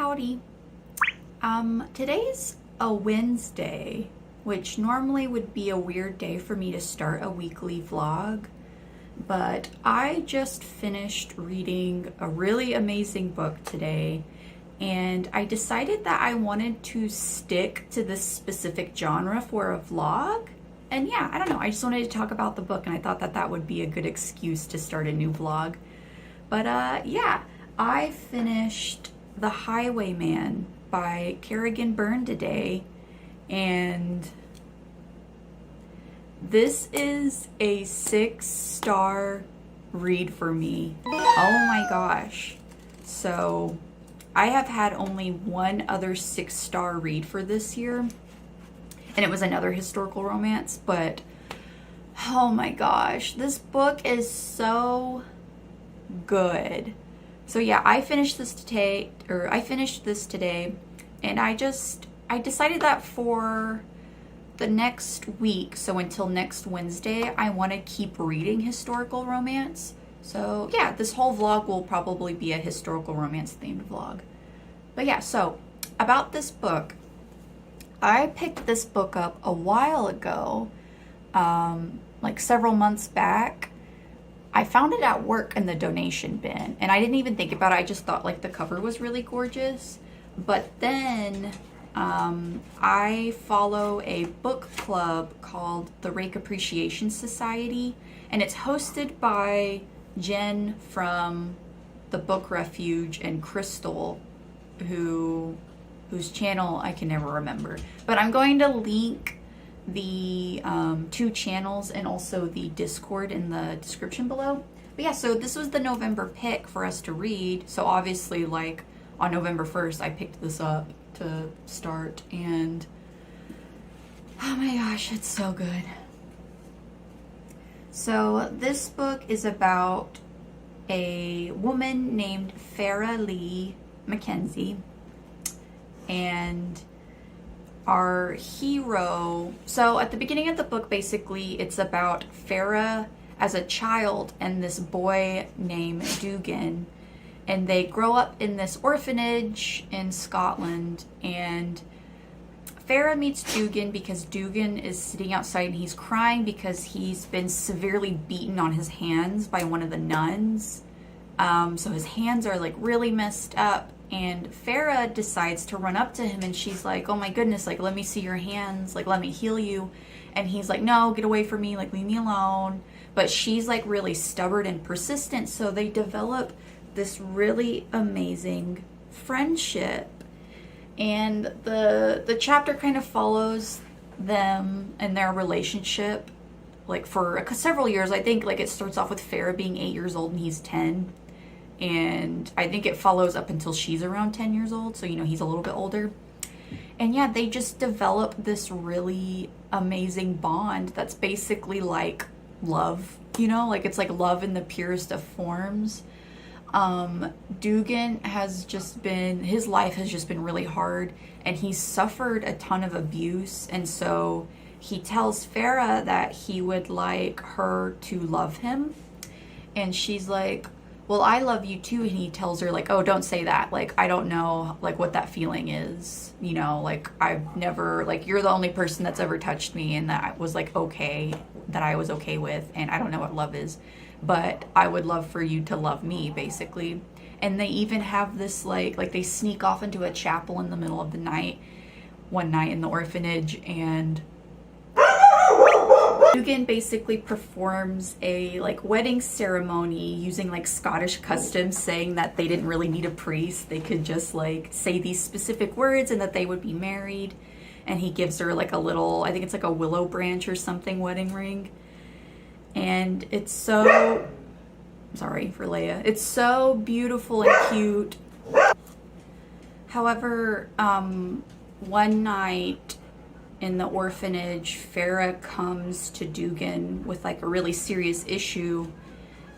Howdy. Today's a Wednesday, which normally would be a weird day for me to start a weekly vlog, but I just finished reading a really amazing book today, and I decided that I wanted to stick to this specific genre for a vlog. And yeah, I don't know, I just wanted to talk about the book, and I thought that that would be a good excuse to start a new vlog. But yeah, I finished The Highwayman by Kerrigan Byrne today, and this is a 6-star read for me. Oh my gosh. So I have had only one other 6-star read for this year, and it was another historical romance, but oh my gosh, this book is so good. So yeah, I finished this today, and I decided that for the next week, so until next Wednesday, I want to keep reading historical romance. So yeah, this whole vlog will probably be a historical romance themed vlog. But yeah, so about this book, I picked this book up a while ago, like several months back. I found it at work in the donation bin, and I didn't even think about it. I just thought like the cover was really gorgeous. But then I follow a book club called the Rake Appreciation Society, and it's hosted by Jen from the Book Refuge and Crystal, whose channel I can never remember. But I'm going to link the 2 channels and also the Discord in the description below. But yeah, so this was the November pick for us to read. So obviously, like on November 1st, I picked this up to start, and oh my gosh, it's so good. So this book is about a woman named Farah Lee Mackenzie, and our hero, so at the beginning of the book, basically it's about Farah as a child and this boy named Dugan, and they grow up in this orphanage in Scotland, and Farah meets Dugan because Dugan is sitting outside and he's crying because he's been severely beaten on his hands by one of the nuns. So his hands are like really messed up, and Farah decides to run up to him, and she's like, oh my goodness, like, let me see your hands, like, let me heal you. And he's like, no, get away from me, like, leave me alone. But she's like really stubborn and persistent, so they develop this really amazing friendship. And the chapter kind of follows them and their relationship like for several years. I think like it starts off with Farah being 8 years old and he's 10. And I think it follows up until she's around 10 years old. So, you know, he's a little bit older. And yeah, they just develop this really amazing bond that's basically like love, you know, like it's like love in the purest of forms. Dugan has just been, his life has just been really hard, and he's suffered a ton of abuse. And so he tells Farah that he would like her to love him. And she's like, well, I love you too. And he tells her like, oh, don't say that. Like, I don't know like what that feeling is, you know, like I've never, like, you're the only person that's ever touched me and that was like okay, that I was okay with, and I don't know what love is, but I would love for you to love me, basically. And they even have this like they sneak off into a chapel in the middle of the night one night in the orphanage, and Dugan basically performs a like wedding ceremony using like Scottish customs, saying that they didn't really need a priest, they could just like say these specific words and that they would be married. And he gives her like a little, I think it's like a willow branch or something, wedding ring. And it's so, sorry for Leia, it's so beautiful and cute. However, one night in the orphanage, Farah comes to Dugan with like a really serious issue,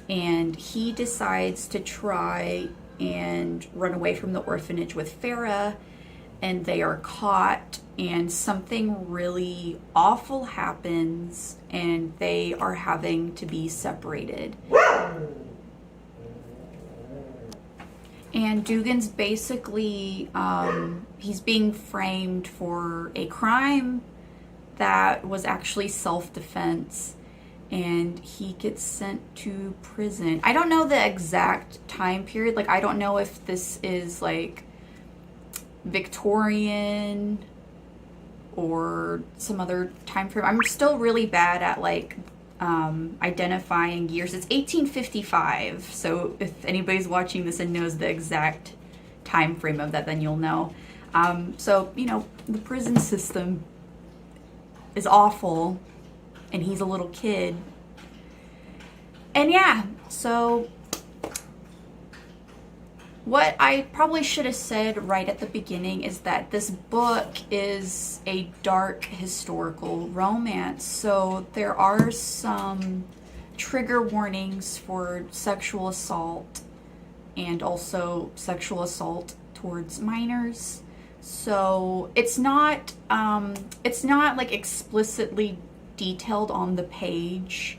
and he decides to try and run away from the orphanage with Farah, and they are caught, and something really awful happens, and they are having to be separated. And Dugan's basically, he's being framed for a crime that was actually self-defense, and he gets sent to prison. I don't know the exact time period. Like, I don't know if this is like Victorian or some other time frame. I'm still really bad at like identifying years. It's 1855, so if anybody's watching this and knows the exact time frame of that, then you'll know. So, you know, the prison system is awful, and he's a little kid. And yeah, so what I probably should have said right at the beginning is that this book is a dark historical romance. So there are some trigger warnings for sexual assault and also sexual assault towards minors. So it's not like explicitly detailed on the page.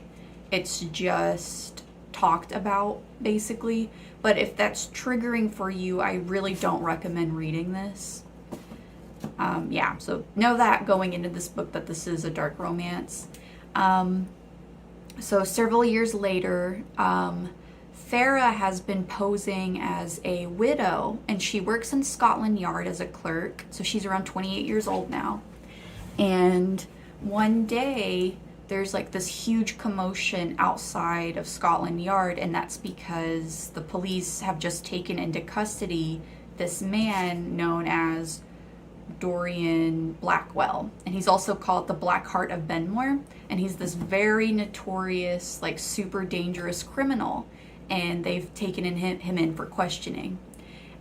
It's just talked about basically. But if that's triggering for you, I really don't recommend reading this. Yeah, so know that going into this book that this is a dark romance. So several years later, Farah has been posing as a widow, and she works in Scotland Yard as a clerk. So she's around 28 years old now. And one day, there's like this huge commotion outside of Scotland Yard, and that's because the police have just taken into custody this man known as Dorian Blackwell, and he's also called the Black Heart of Benmore, and he's this very notorious, like super dangerous criminal, and they've taken him in for questioning.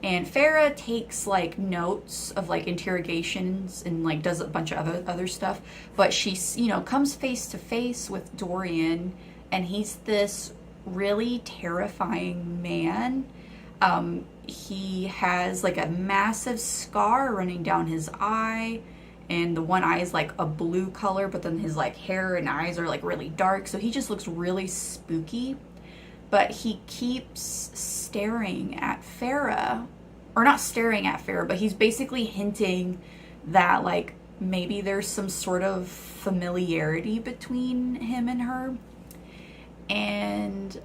And Farah takes like notes of like interrogations and like does a bunch of other stuff, but she's, you know, comes face to face with Dorian, and he's this really terrifying man. He has like a massive scar running down his eye, and the one eye is like a blue color, but then his like hair and eyes are like really dark, so he just looks really spooky. But he keeps staring at Farah, or not staring at Farah, but he's basically hinting that like maybe there's some sort of familiarity between him and her. And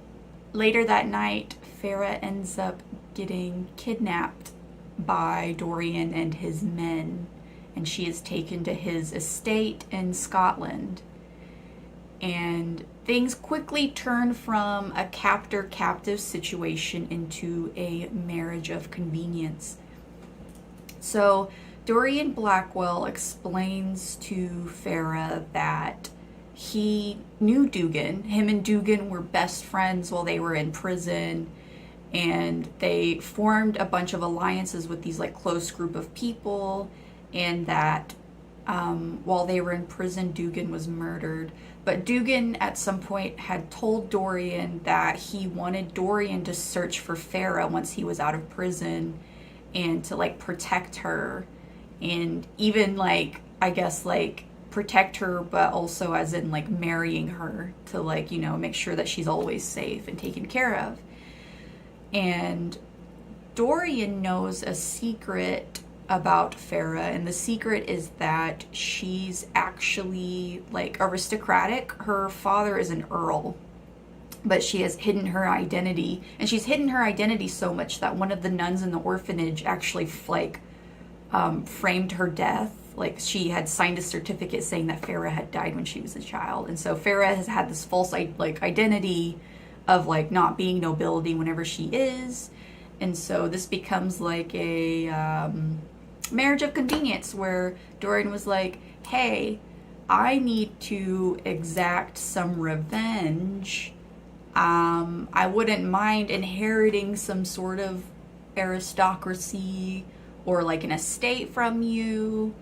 later that night, Farah ends up getting kidnapped by Dorian and his men, and she is taken to his estate in Scotland. And things quickly turn from a captor-captive situation into a marriage of convenience. So Dorian Blackwell explains to Farah that he knew Dugan. Him and Dugan were best friends while they were in prison, and they formed a bunch of alliances with these like close group of people, and that while they were in prison, Dugan was murdered. But Dugan at some point had told Dorian that he wanted Dorian to search for Farah once he was out of prison, and to like protect her, and even like, I guess like protect her, but also as in like marrying her to like, you know, make sure that she's always safe and taken care of. And Dorian knows a secret about Farah, and the secret is that she's actually like aristocratic. Her father is an earl, but she has hidden her identity, and she's hidden her identity so much that one of the nuns in the orphanage actually like framed her death. Like, she had signed a certificate saying that Farah had died when she was a child, and so Farah has had this false like identity of like not being nobility whenever she is. And so this becomes like a marriage of convenience, where Dorian was like, hey, I need to exact some revenge. I wouldn't mind inheriting some sort of aristocracy or like an estate from you.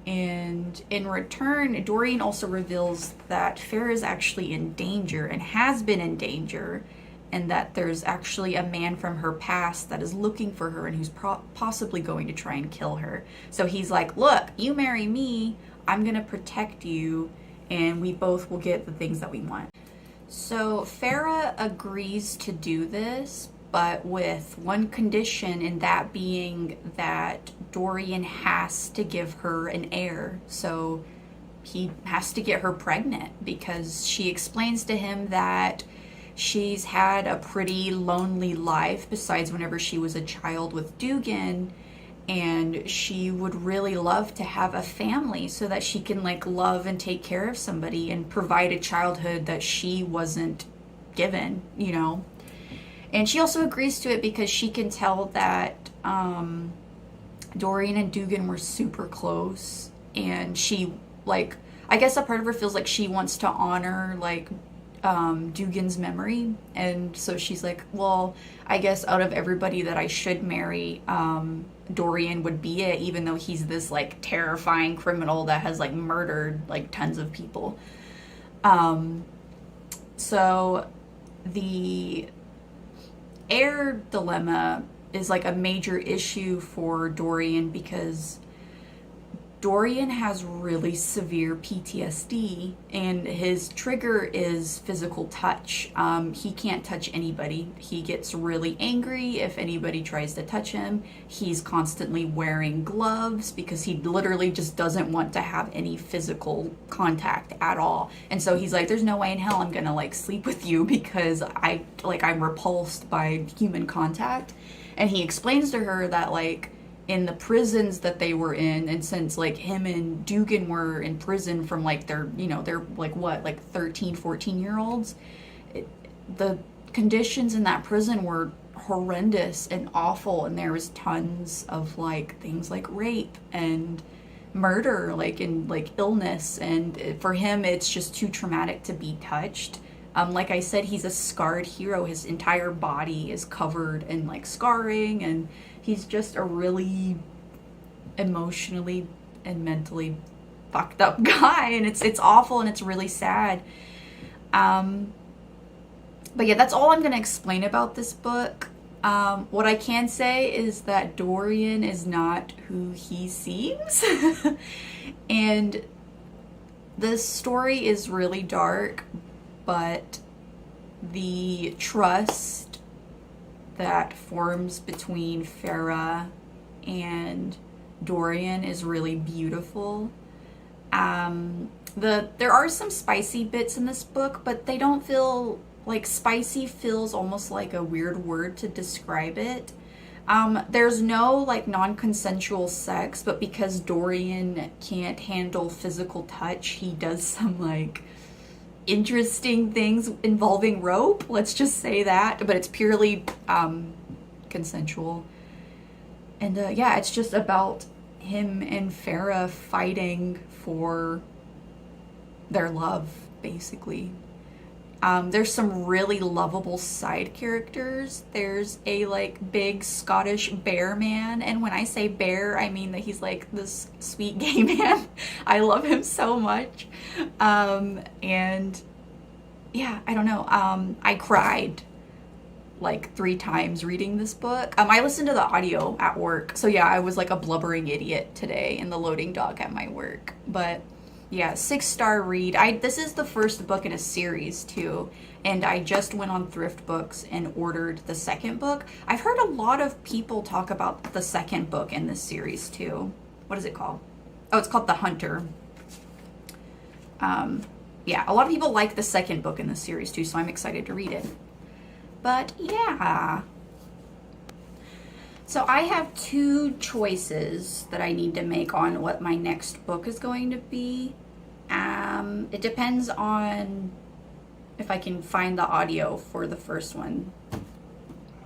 And in return, Dorian also reveals that Farah is actually in danger and has been in danger, and that there's actually a man from her past that is looking for her and who's possibly going to try and kill her. So he's like, look, you marry me, I'm gonna protect you, and we both will get the things that we want. So Farah agrees to do this, but with one condition, and that being that Dorian has to give her an heir. So he has to get her pregnant, because she explains to him that she's had a pretty lonely life besides whenever she was a child with Dugan, and she would really love to have a family so that she can like love and take care of somebody and provide a childhood that she wasn't given, you know. And she also agrees to it because she can tell that Dorian and Dugan were super close, and she, like, I guess a part of her feels like she wants to honor like Dugan's memory, and so she's like, well, I guess out of everybody that I should marry, Dorian would be it, even though he's this like terrifying criminal that has like murdered like tons of people. So the heir dilemma is like a major issue for Dorian, because Dorian has really severe PTSD, and his trigger is physical touch. He can't touch anybody. He gets really angry if anybody tries to touch him. He's constantly wearing gloves because he literally just doesn't want to have any physical contact at all. And so he's like, there's no way in hell I'm gonna like sleep with you, because I'm repulsed by human contact. And he explains to her that like in the prisons that they were in, and since like him and Dugan were in prison from like they're like what, like 13, 14-year-olds, the conditions in that prison were horrendous and awful, and there was tons of like things like rape and murder, like, and like illness, and for him it's just too traumatic to be touched. Like I said, he's a scarred hero. His entire body is covered in like scarring, and he's just a really emotionally and mentally fucked up guy, and it's awful, and it's really sad. But yeah, that's all I'm gonna explain about this book. What I can say is that Dorian is not who he seems. And this story is really dark, but the trust that forms between Farah and Dorian is really beautiful. There are some spicy bits in this book, but they don't feel like spicy. Feels almost like a weird word to describe it. There's no like non-consensual sex, but because Dorian can't handle physical touch, he does some like interesting things involving rope, let's just say that, but it's purely consensual. And yeah, it's just about him and Farah fighting for their love, basically. There's some really lovable side characters. There's a like big Scottish bear man, and when I say bear, I mean that he's like this sweet gay man. I love him so much. And yeah, I don't know. I cried like 3 times reading this book. I listened to the audio at work, so yeah, I was like a blubbering idiot today in the loading dock at my work. But yeah, 6-star read. This is the first book in a series too, and I just went on Thrift Books and ordered the second book. I've heard a lot of people talk about the second book in this series too. What is it called? Oh, it's called The Hunter. Yeah, a lot of people like the second book in the series too, so I'm excited to read it. But yeah. So I have 2 choices that I need to make on what my next book is going to be. It depends on if I can find the audio for the first one.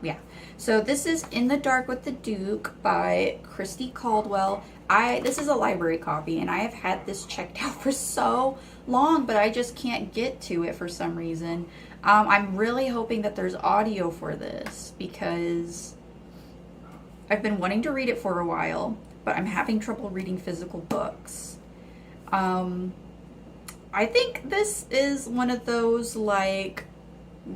Yeah. So this is In the Dark with the Duke by Christi Caldwell. This is a library copy, and I have had this checked out for so long, but I just can't get to it for some reason. I'm really hoping that there's audio for this, because I've been wanting to read it for a while, but I'm having trouble reading physical books. I think this is one of those, like,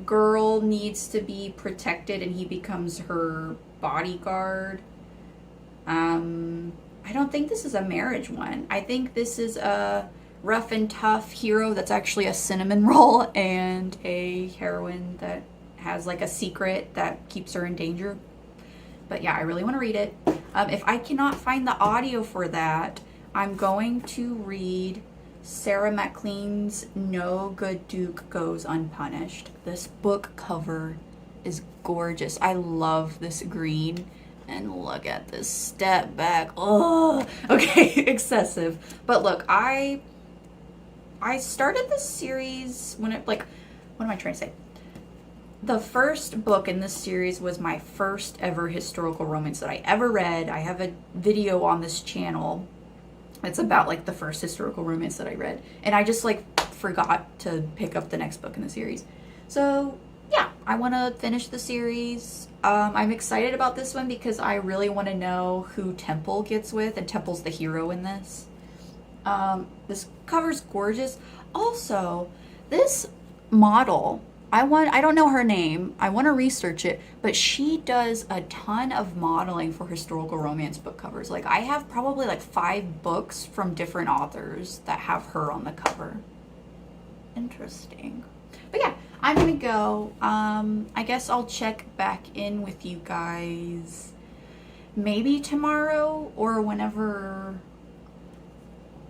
girl needs to be protected and he becomes her bodyguard. I don't think this is a marriage one. I think this is a rough and tough hero that's actually a cinnamon roll, and a heroine that has like a secret that keeps her in danger. But yeah, I really want to read it. If I cannot find the audio for that, I'm going to read Sarah Maclean's No Good Duke Goes Unpunished. This book cover is gorgeous. I love this green. And look at this step back. Oh, okay, excessive. But look, I started this series when it, like, what am I trying to say? The first book in this series was my first ever historical romance that I ever read. I have a video on this channel. It's about like the first historical romance that I read. And I just like forgot to pick up the next book in the series. So yeah, I want to finish the series. I'm excited about this one because I really want to know who Temple gets with, and Temple's the hero in this. This cover's gorgeous. Also, this model, I don't know her name. I want to research it, but she does a ton of modeling for historical romance book covers. Like I have probably like 5 books from different authors that have her on the cover. Interesting. But yeah, I'm gonna go. I guess I'll check back in with you guys maybe tomorrow or whenever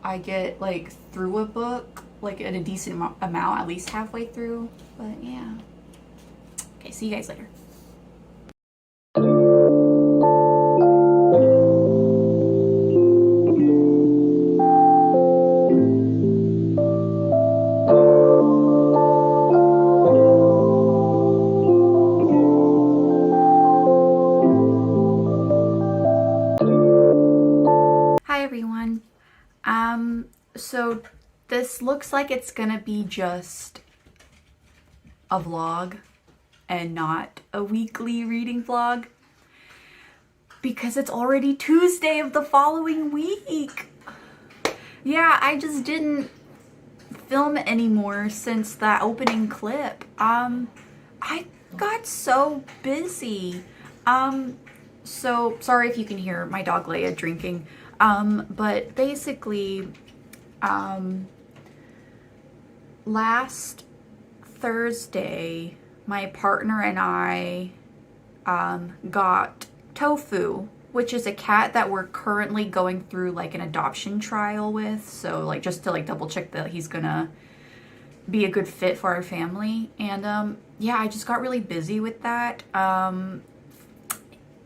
I get like through a book, like at a decent amount, at least halfway through. But yeah. Okay, see you guys later. Hi everyone. So this looks like it's gonna be just a vlog and not a weekly reading vlog because it's already Tuesday of the following week. Yeah, I just didn't film anymore since that opening clip. I got so busy. So sorry if you can hear my dog Leia drinking. But basically, last Thursday, my partner and I got Tofu, which is a cat that we're currently going through like an adoption trial with. So like just to like double check that he's gonna be a good fit for our family. And yeah, I just got really busy with that.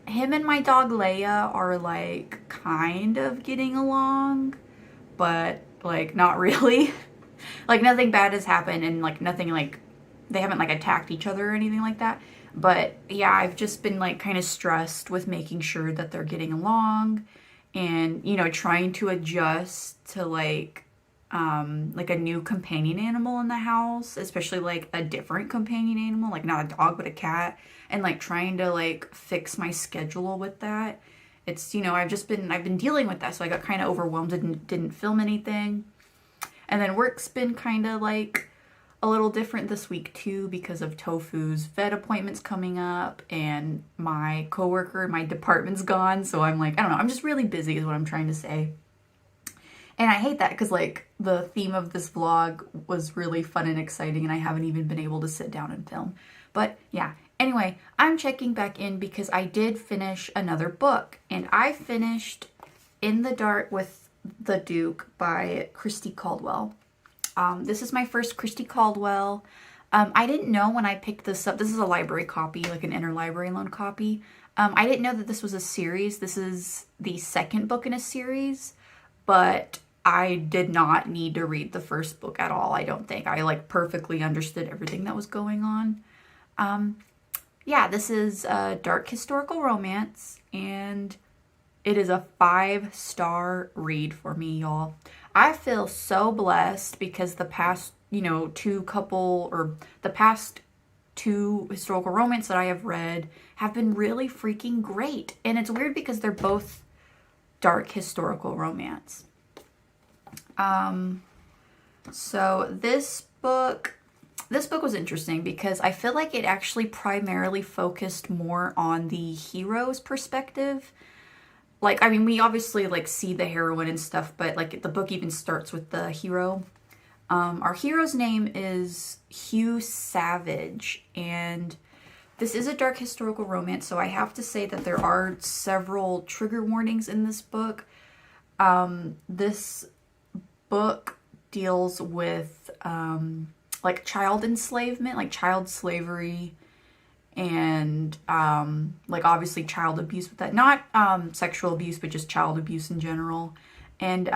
Him and my dog Leia are like kind of getting along, but like not really. Like nothing bad has happened and like nothing like they haven't like attacked each other or anything like that. But yeah, I've just been like kind of stressed with making sure that they're getting along and, you know, trying to adjust to like a new companion animal in the house, especially like a different companion animal, like not a dog but a cat, and like trying to like fix my schedule with that. It's, you know, I've been dealing with that, so I got kind of overwhelmed and didn't film anything. And then work's been kind of like a little different this week too because of Tofu's vet appointments coming up and my coworker in my department's gone. So I'm like, I don't know, I'm just really busy is what I'm trying to say. And I hate that because like the theme of this vlog was really fun and exciting and I haven't even been able to sit down and film. But yeah, anyway, I'm checking back in because I did finish another book and I finished In the Dark with the Duke by Christi Caldwell. This is my first Christi Caldwell. I didn't know when I picked this up, this is a library copy, like an interlibrary loan copy. I didn't know that this was a series. This is the second book in a series, but I did not need to read the first book at all, I don't think. I like perfectly understood everything that was going on. Yeah, this is a dark historical romance, and it is a 5-star read for me, y'all. I feel so blessed because the past, you know, the past 2 historical romance that I have read have been really freaking great. And it's weird because they're both dark historical romance. So this book was interesting because I feel like it actually primarily focused more on the hero's perspective. Like, I mean, we obviously, like, see the heroine and stuff, but, like, the book even starts with the hero. Our hero's name is Hugh Savage, and this is a dark historical romance, so I have to say that there are several trigger warnings in this book. This book deals with like child enslavement, like child slavery, and like obviously child abuse with that. Not sexual abuse, but just child abuse in general. And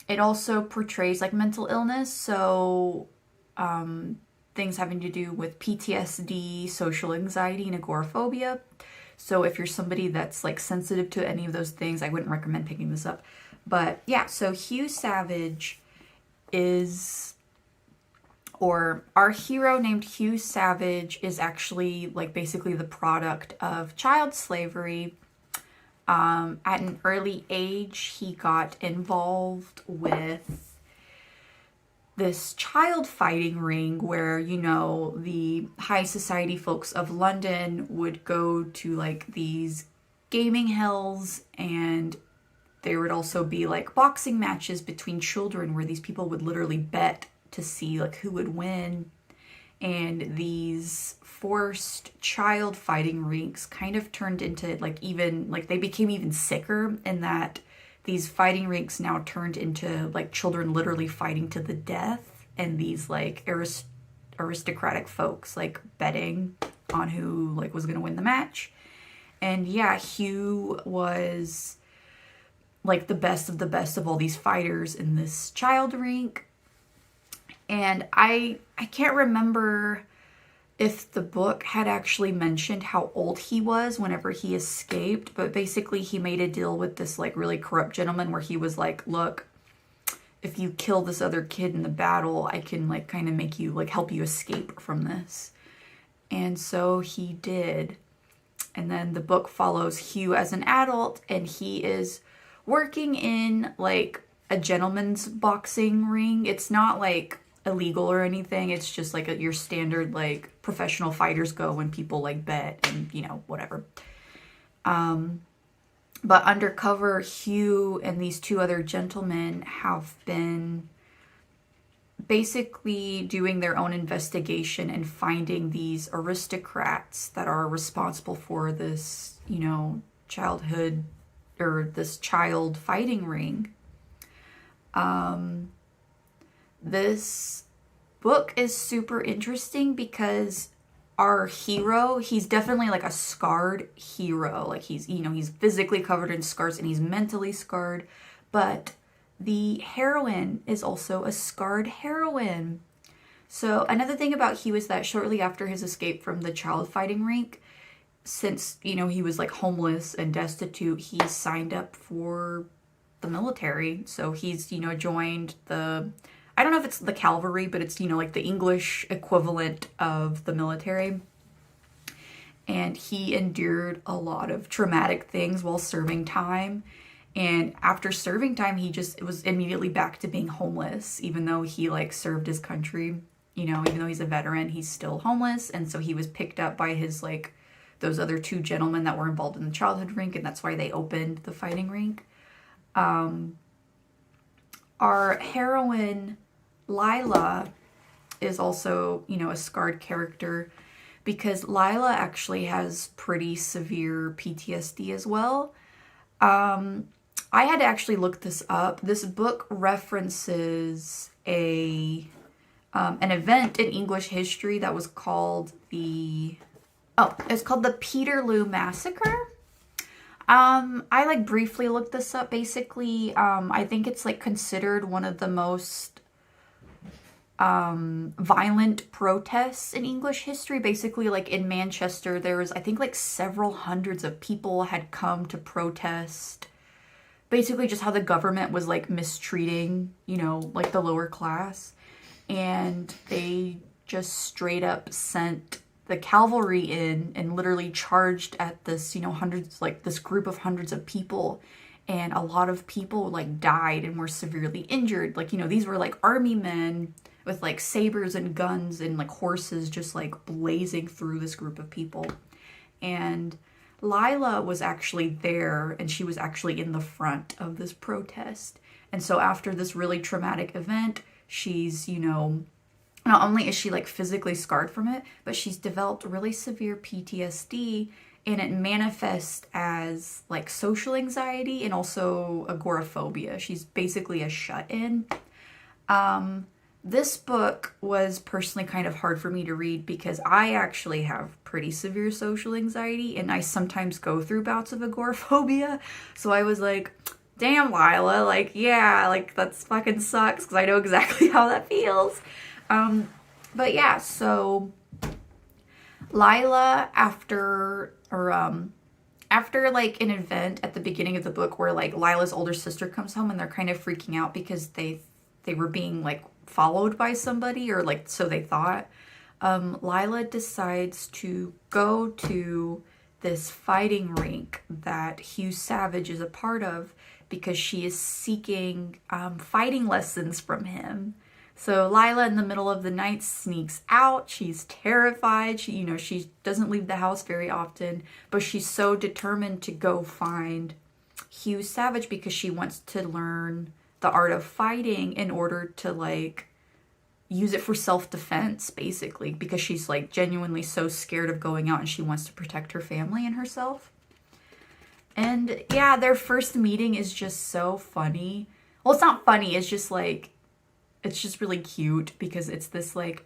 it also portrays like mental illness, so things having to do with PTSD, social anxiety, and agoraphobia. So if you're somebody that's like sensitive to any of those things, I wouldn't recommend picking this up. But yeah, so Hugh Savage is, or our hero named Hugh Savage is actually like basically the product of child slavery. At an early age, he got involved with this child fighting ring where, you know, the high society folks of London would go to like these gaming hells, and there would also be like boxing matches between children where these people would literally bet to see like who would win. And these forced child fighting rinks kind of turned into like even like they became even sicker in that these fighting rinks now turned into like children literally fighting to the death, and these like aristocratic folks like betting on who like was gonna win the match. And yeah, Hugh was like the best of all these fighters in this child rink. And I can't remember if the book had actually mentioned how old he was whenever he escaped, but basically he made a deal with this like really corrupt gentleman where he was like, look, if you kill this other kid in the battle, I can like kind of make you like help you escape from this. And so he did. And then the book follows Hugh as an adult, and he is working in like a gentleman's boxing ring. It's not like illegal or anything. It's just like your standard like professional fighters go when people like bet and, you know, whatever. But undercover, Hugh and these two other gentlemen have been basically doing their own investigation and finding these aristocrats that are responsible for this, you know, childhood or this child fighting ring. This book is super interesting because our hero, he's definitely like a scarred hero. Like he's, you know, he's physically covered in scars and he's mentally scarred, but the heroine is also a scarred heroine. So another thing about Hugh is that shortly after his escape from the child fighting rink, since, you know, he was like homeless and destitute, he signed up for the military. So he's, you know, joined the, I don't know if it's the cavalry, but it's, you know, like the English equivalent of the military. And he endured a lot of traumatic things while serving time. And after serving time, he just was immediately back to being homeless, even though he like served his country. You know, even though he's a veteran, he's still homeless. And so he was picked up by his like those other two gentlemen that were involved in the childhood rink, and that's why they opened the fighting rink. Our heroine, Lila, is also, you know, a scarred character because Lila actually has pretty severe PTSD as well. I had to actually look this up. This book references an event in English history that was called it's called the Peterloo Massacre. I like briefly looked this up. Basically, I think it's like considered one of the most violent protests in English history. Basically, like in Manchester, there was, I think, like several hundreds of people had come to protest basically just how the government was like mistreating, you know, like the lower class. And they just straight up sent the cavalry in and literally charged at this, you know, hundreds, like this group of hundreds of people. And a lot of people like died and were severely injured. Like, you know, these were like army men with like sabers and guns and like horses just like blazing through this group of people. And Lila was actually there, and she was actually in the front of this protest. And so after this really traumatic event, she's, you know, not only is she like physically scarred from it, but she's developed really severe PTSD, and it manifests as like social anxiety and also agoraphobia. She's basically a shut-in. This book was personally kind of hard for me to read because I actually have pretty severe social anxiety, and I sometimes go through bouts of agoraphobia. So I was like, damn, Lila, like, yeah, like that's fucking sucks, because I know exactly how that feels. But yeah, so Lila, after like an event at the beginning of the book where like Lila's older sister comes home and they're kind of freaking out because they were being like followed by somebody, or like so they thought, Lila decides to go to this fighting rink that Hugh Savage is a part of because she is seeking fighting lessons from him. So Lila in the middle of the night sneaks out. She's terrified. She doesn't leave the house very often, but she's so determined to go find Hugh Savage because she wants to learn the art of fighting in order to like use it for self-defense, basically, because she's like genuinely so scared of going out and she wants to protect her family and herself. And yeah, their first meeting is just so funny. Well, it's not funny, it's just like, it's just really cute because it's this like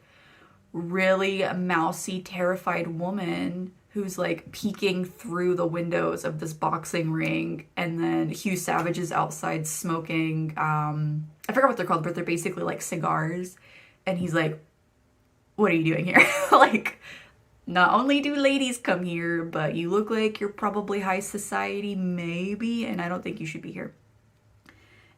really mousy, terrified woman who's like peeking through the windows of this boxing ring, and then Hugh Savage is outside smoking, I forgot what they're called, but they're basically like cigars, and he's like, what are you doing here? Like, not only do ladies come here, but you look like you're probably high society, maybe, and I don't think you should be here.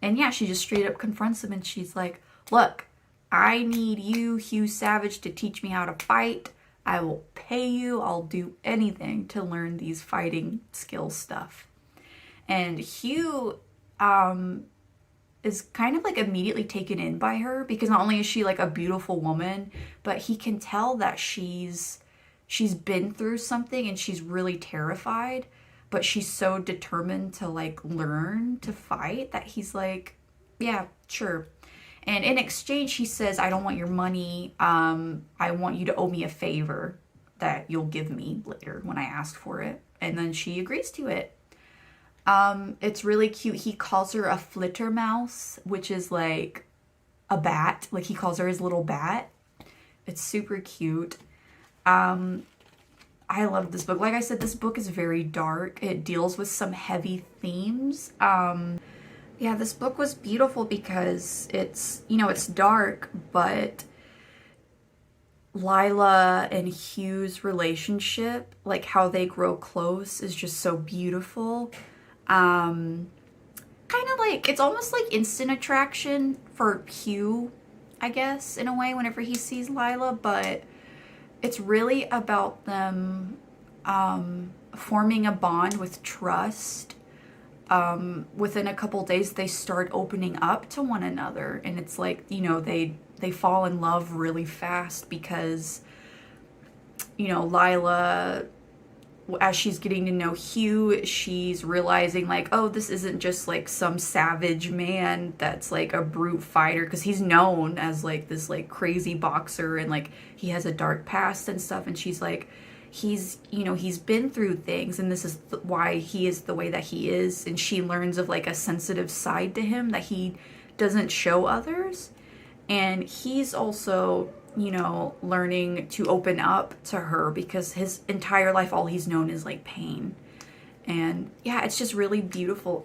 And yeah, she just straight up confronts him, and she's like, look, I need you, Hugh Savage, to teach me how to fight. I will pay you. I'll do anything to learn these fighting skill stuff. And Hugh is kind of like immediately taken in by her because not only is she like a beautiful woman, but he can tell that she's been through something and she's really terrified, but she's so determined to like learn to fight that he's like, yeah, sure. And in exchange, he says, I don't want your money. I want you to owe me a favor that you'll give me later when I ask for it. And then she agrees to it. It's really cute. He calls her a flittermouse, which is like a bat. Like he calls her his little bat. It's super cute. I love this book. Like I said, this book is very dark. It deals with some heavy themes. Yeah, this book was beautiful because it's dark, but Lila and Hugh's relationship, like how they grow close, is just so beautiful. Kind of like, it's almost like instant attraction for Hugh, I guess, in a way, whenever he sees Lila, but it's really about them forming a bond with trust. Within a couple days they start opening up to one another, and it's like, they fall in love really fast because Lila, as she's getting to know Hugh, she's realizing like, oh, this isn't just like some savage man that's like a brute fighter, because he's known as like this like crazy boxer and like he has a dark past and stuff, and she's like, he's been through things, and this is why he is the way that he is. And she learns of like a sensitive side to him that he doesn't show others, and he's also learning to open up to her because his entire life all he's known is like pain. And yeah, it's just really beautiful.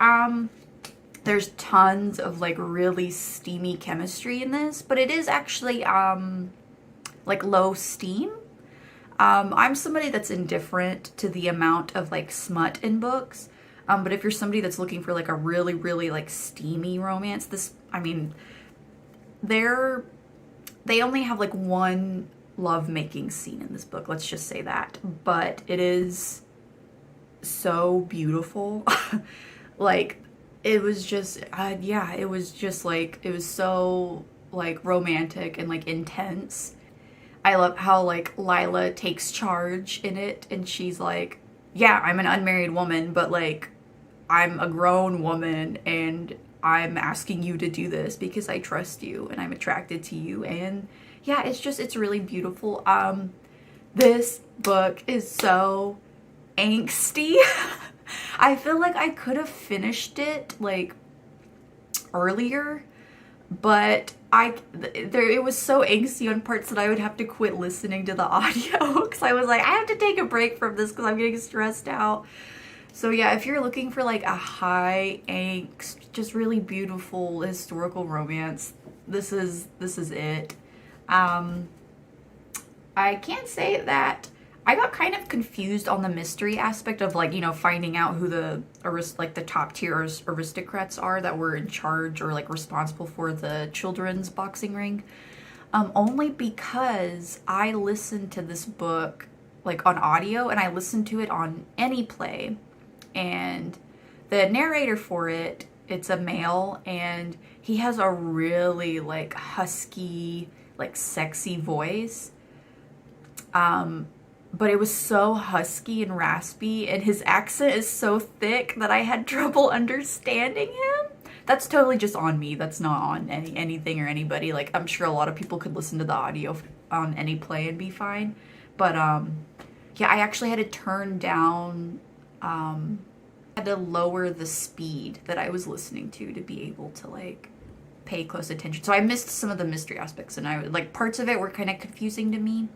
There's tons of like really steamy chemistry in this, but it is actually like low steam. I'm somebody that's indifferent to the amount of like smut in books. But if you're somebody that's looking for like a really, really like steamy romance, they only have like one love-making scene in this book. Let's just say that. But it is so beautiful. Like, it was just, it was so like romantic and like intense. I love how like Lila takes charge in it, and she's like, yeah, I'm an unmarried woman, but like I'm a grown woman and I'm asking you to do this because I trust you and I'm attracted to you, and yeah, it's really beautiful. This book is so angsty. I feel like I could have finished it like earlier, but it was so angsty on parts that I would have to quit listening to the audio because I was like, I have to take a break from this because I'm getting stressed out. So yeah, if you're looking for like a high angst, just really beautiful historical romance, this is it. I can't say that I got kind of confused on the mystery aspect of like, you know, finding out who the top tier aristocrats are that were in charge or like responsible for the children's boxing ring. Only because I listened to this book like on audio and I listened to it on any play, and the narrator for it, it's a male, and he has a really like husky, like sexy voice. But it was so husky and raspy, and his accent is so thick that I had trouble understanding him. That's totally just on me. That's not on anything or anybody. Like, I'm sure a lot of people could listen to the audio on any play and be fine. But, yeah, I actually had to turn down, had to lower the speed that I was listening to be able to, like, pay close attention. So I missed some of the mystery aspects, and parts of it were kind of confusing to me.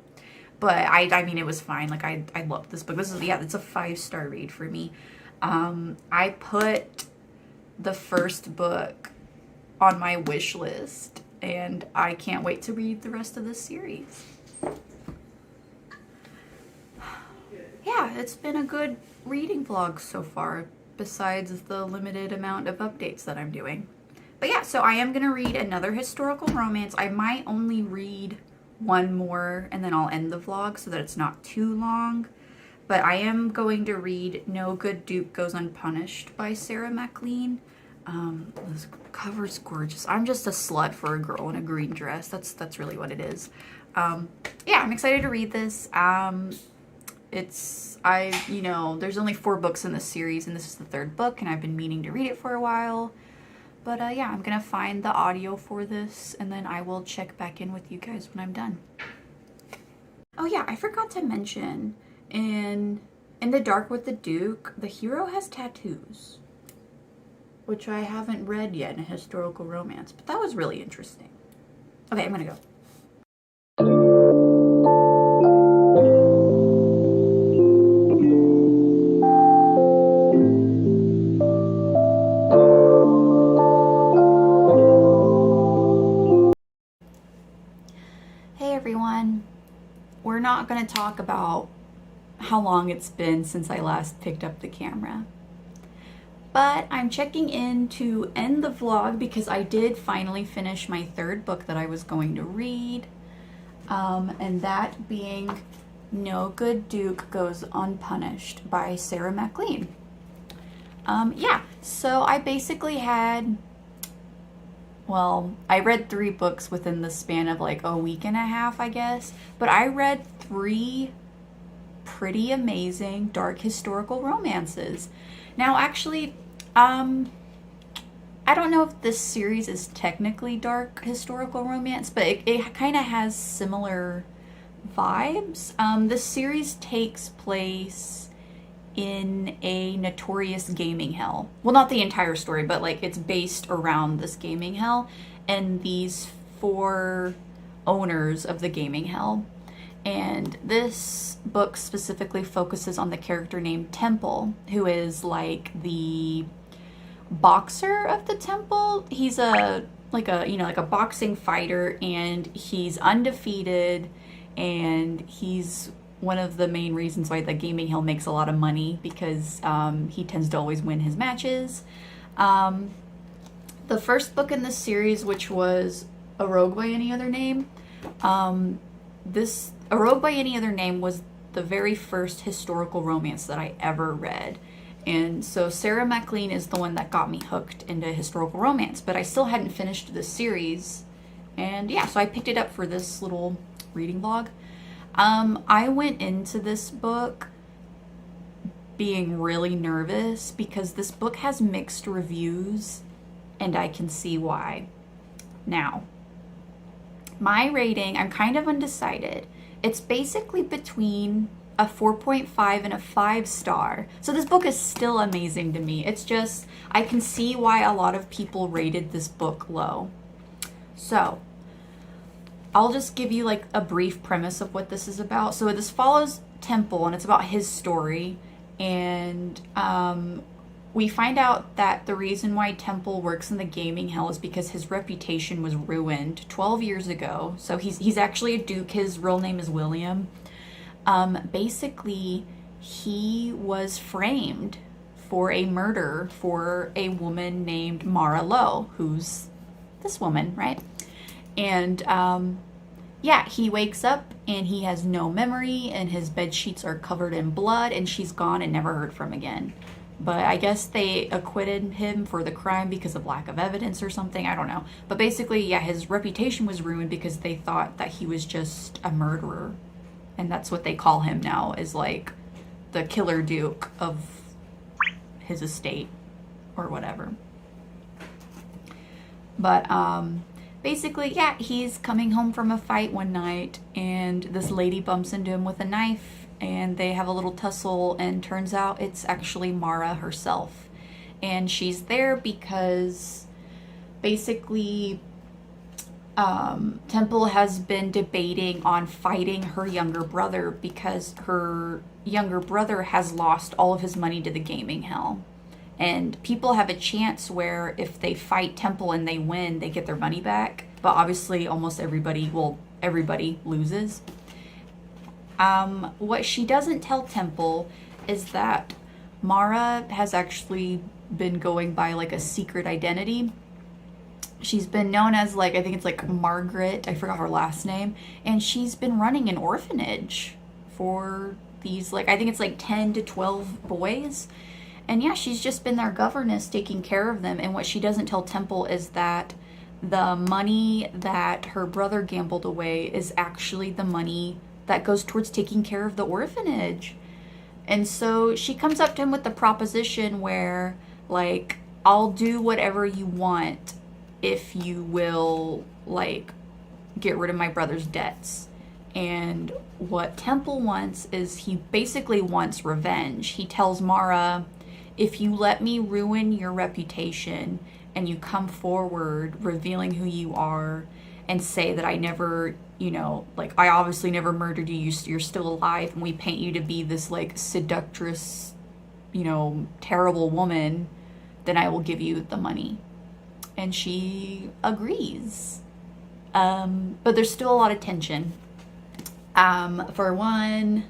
But I mean, it was fine. Like, I loved this book. It's a 5-star read for me. I put the first book on my wish list, and I can't wait to read the rest of this series. Yeah, it's been a good reading vlog so far, besides the limited amount of updates that I'm doing. But yeah, so I am going to read another historical romance. I might only read one more and then I'll end the vlog so that it's not too long. But I am going to read No Good Duke Goes Unpunished by Sarah Maclean. This cover's gorgeous. I'm just a slut for a girl in a green dress. That's really what it is. Yeah, I'm excited to read this. There's only 4 books in this series, and this is the 3rd book, and I've been meaning to read it for a while. But yeah, I'm gonna find the audio for this, and then I will check back in with you guys when I'm done. Oh yeah, I forgot to mention, in the Dark with the Duke, the hero has tattoos, which I haven't read yet in a historical romance, but that was really interesting. Okay, I'm gonna go. We're not going to talk about how long it's been since I last picked up the camera, but I'm checking in to end the vlog because I did finally finish my 3rd book that I was going to read, and that being No Good Duke Goes Unpunished by Sarah Maclean. Yeah, so I basically had, well, I read 3 books within the span of like a week and a half, I guess. But I read 3 pretty amazing dark historical romances. Now, actually, I don't know if this series is technically dark historical romance, but it kind of has similar vibes. This series takes place in a notorious gaming hell. Well, not the entire story, but like it's based around this gaming hell and these 4 owners of the gaming hell. And this book specifically focuses on the character named Temple, who is like the boxer of the temple. He's a boxing fighter, and he's undefeated, and he's one of the main reasons why the gaming hell makes a lot of money, because he tends to always win his matches. The first book in this series, which was A Rogue by Any Other Name, A Rogue by Any Other Name was the very first historical romance that I ever read. And so Sarah Maclean is the one that got me hooked into historical romance, but I still hadn't finished this series. And yeah, so I picked it up for this little reading vlog. I went into this book being really nervous because this book has mixed reviews, and I can see why. Now, My rating, I'm kind of undecided. It's basically between a 4.5 and a 5 star. So this book is still amazing to me. It's just, I can see why a lot of people rated this book low. So I'll just give you like a brief premise of what this is about. So this follows Temple, and it's about his story. And we find out that the reason why Temple works in the gaming hell is because his reputation was ruined 12 years ago. So he's actually a duke. His real name is William. Basically, he was framed for a murder for a woman named Mara Lowe, who's this woman, right? And yeah, he wakes up and he has no memory, and his bed sheets are covered in blood, and she's gone and never heard from again. But I guess they acquitted him for the crime because of lack of evidence or something. I don't know. But basically, yeah, his reputation was ruined because they thought that he was just a murderer. And that's what they call him now, is like the killer duke of his estate or whatever. But basically, yeah, he's coming home from a fight one night, and this lady bumps into him with a knife, and they have a little tussle, and turns out it's actually Mara herself. And she's there because basically Temple has been debating on fighting her younger brother because her younger brother has lost all of his money to the gaming hell. And people have a chance where if they fight Temple and they win, they get their money back. But obviously almost everybody loses. What she doesn't tell Temple is that Mara has actually been going by like a secret identity. She's been known as like, I think it's like Margaret, I forgot her last name, and she's been running an orphanage for these, like, I think it's like 10 to 12 boys. And yeah, she's just been their governess, taking care of them. And what she doesn't tell Temple is that the money that her brother gambled away is actually the money that goes towards taking care of the orphanage. And so she comes up to him with the proposition where, like, I'll do whatever you want if you will, like, get rid of my brother's debts. And what Temple wants is, he basically wants revenge. He tells Mara, if you let me ruin your reputation and you come forward revealing who you are and say that I never, you know, like, I obviously never murdered you, you're still alive, and we paint you to be this, like, seductress, you know, terrible woman, then I will give you the money. And she agrees. But there's still a lot of tension. For one,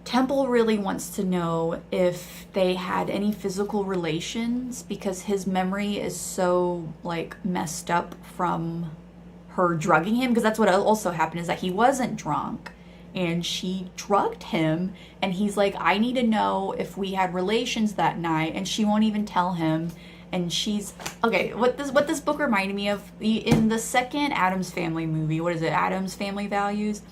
Temple really wants to know if they had any physical relations, because his memory is so, like, messed up from her drugging him, because that's what also happened, is that he wasn't drunk and she drugged him, and he's like, I need to know if we had relations that night, and she won't even tell him. And she's okay. What this book reminded me of, in the second Addams Family movie, what is it, Addams Family Values?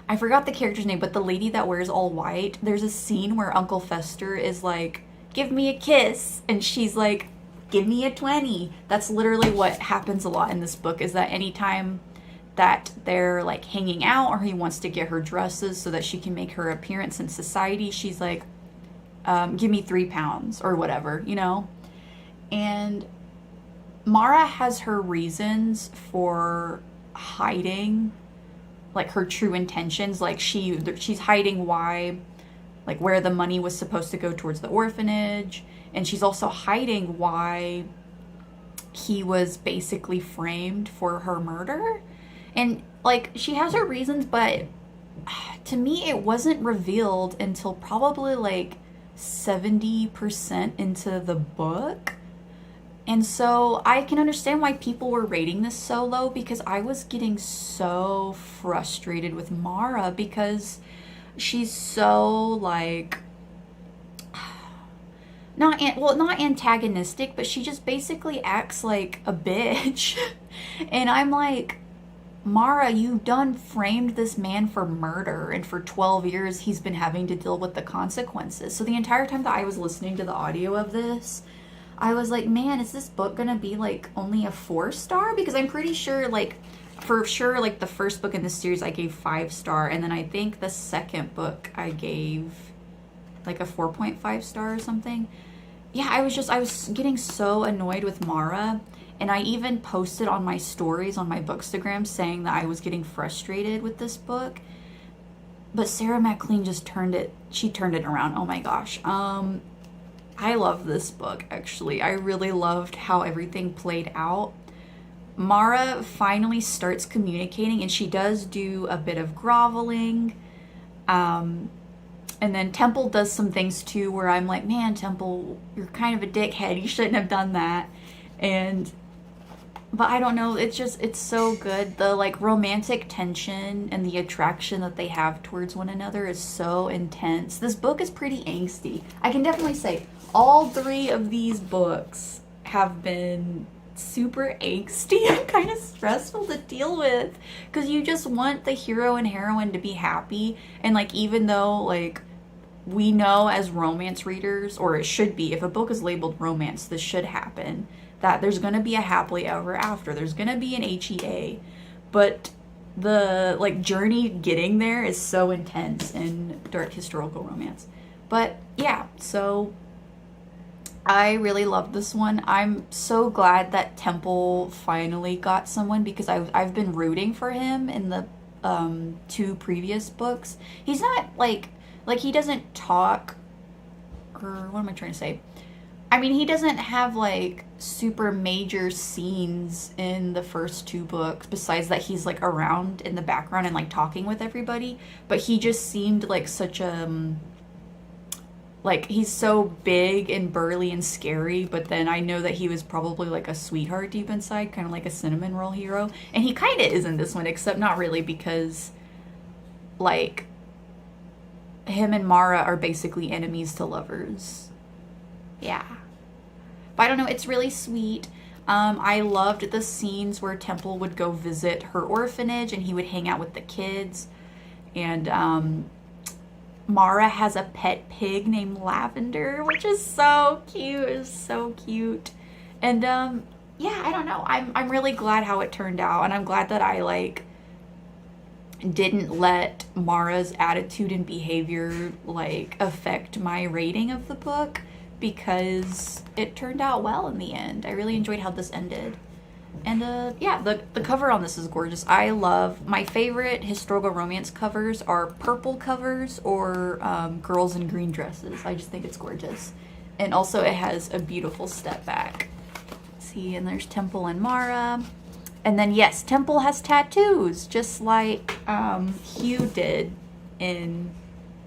I forgot the character's name, but the lady that wears all white, there's a scene where Uncle Fester is like, give me a kiss, and she's like, give me a 20. That's literally what happens a lot in this book, is that anytime that they're, like, hanging out, or he wants to get her dresses so that she can make her appearance in society, she's like, give me 3 pounds or whatever, you know? And Mara has her reasons for hiding, like, her true intentions. Like, she's hiding why, like, where the money was supposed to go towards the orphanage. And she's also hiding why he was basically framed for her murder. And, like, she has her reasons, but to me it wasn't revealed until probably, like, 70% into the book. And so I can understand why people were rating this so low, because I was getting so frustrated with Mara, because she's so, like, not antagonistic, but she just basically acts like a bitch. And I'm like, Mara, you done framed this man for murder, and for 12 years he's been having to deal with the consequences. So the entire time that I was listening to the audio of this, I was like, man, is this book gonna be, like, only a 4 star? Because I'm pretty sure, like, for sure, like the first book in the series I gave 5-star, and then I think the second book I gave like a 4.5-star or something. Yeah, I was getting so annoyed with Mara, and I even posted on my stories on my Bookstagram saying that I was getting frustrated with this book. But Sarah Maclean just turned it around. Oh my gosh. I love this book, actually. I really loved how everything played out. Mara finally starts communicating, and she does do a bit of groveling. And then Temple does some things too where I'm like, man, Temple, you're kind of a dickhead. You shouldn't have done that. But I don't know, it's so good. The like romantic tension and the attraction that they have towards one another is so intense. This book is pretty angsty. I can definitely say all 3 of these books have been super angsty and kind of stressful to deal with, because you just want the hero and heroine to be happy. And like, even though like we know as romance readers, or it should be, if a book is labeled romance, this should happen, that there's going to be a happily ever after, there's going to be an HEA, but the like journey getting there is so intense in dark historical romance. But yeah, so I really love this one. I'm so glad that Temple finally got someone, because I've been rooting for him in the 2 previous books. He's not like he doesn't talk, or what am I trying to say? I mean, he doesn't have like super major scenes in the first 2 books, besides that he's like around in the background and like talking with everybody, but he just seemed like such a like, he's so big and burly and scary, but then I know that he was probably like a sweetheart deep inside, kind of like a cinnamon roll hero. And he kind of is in this one, except not really, because like him and Mara are basically enemies to lovers. Yeah. But I don't know, it's really sweet. I loved the scenes where Temple would go visit her orphanage and he would hang out with the kids. And Mara has a pet pig named Lavender, which is so cute. It's so cute. And yeah, I don't know. I'm really glad how it turned out, and I'm glad that I like didn't let Mara's attitude and behavior like affect my rating of the book, because it turned out well in the end. I really enjoyed how this ended. And yeah, the cover on this is gorgeous. I love, my favorite historical romance covers are purple covers or girls in green dresses. I just think it's gorgeous. And also it has a beautiful step back. See, and there's Temple and Mara. And then yes, Temple has tattoos, just like Hugh did in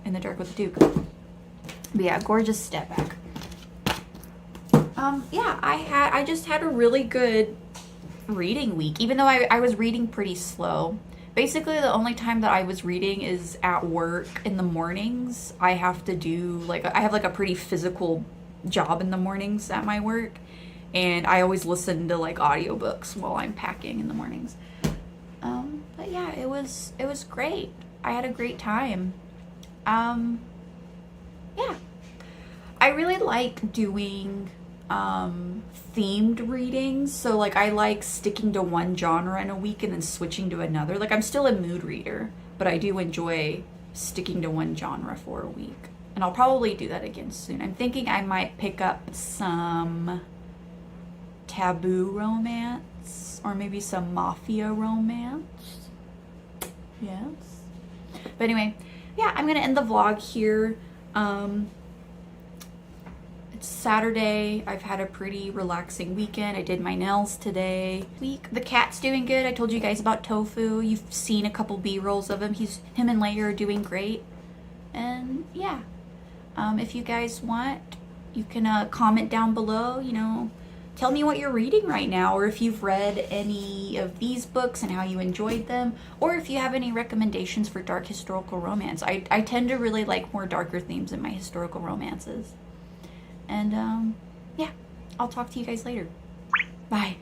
The Dark with the Duke. But yeah, gorgeous step back. Yeah, I just had a really good reading week, even though I was reading pretty slow. Basically, the only time that I was reading is at work in the mornings. I have to do, like, I have like a pretty physical job in the mornings at my work, and I always listen to like audiobooks while I'm packing in the mornings. But yeah, it was great. I had a great time. Yeah. I really like doing themed readings, so like I like sticking to one genre in a week and then switching to another. Like, I'm still a mood reader, but I do enjoy sticking to one genre for a week, and I'll probably do that again soon. I'm thinking I might pick up some taboo romance, or maybe some mafia romance. Yes. But anyway, yeah, I'm gonna end the vlog here. It's Saturday. I've had a pretty relaxing weekend. I did my nails today. The cat's doing good. I told you guys about Tofu. You've seen a couple B-rolls of him. Him and Leia are doing great. And yeah, if you guys want, you can comment down below, you know, tell me what you're reading right now, or if you've read any of these books and how you enjoyed them, or if you have any recommendations for dark historical romance. I tend to really like more darker themes in my historical romances. And yeah, I'll talk to you guys later. Bye.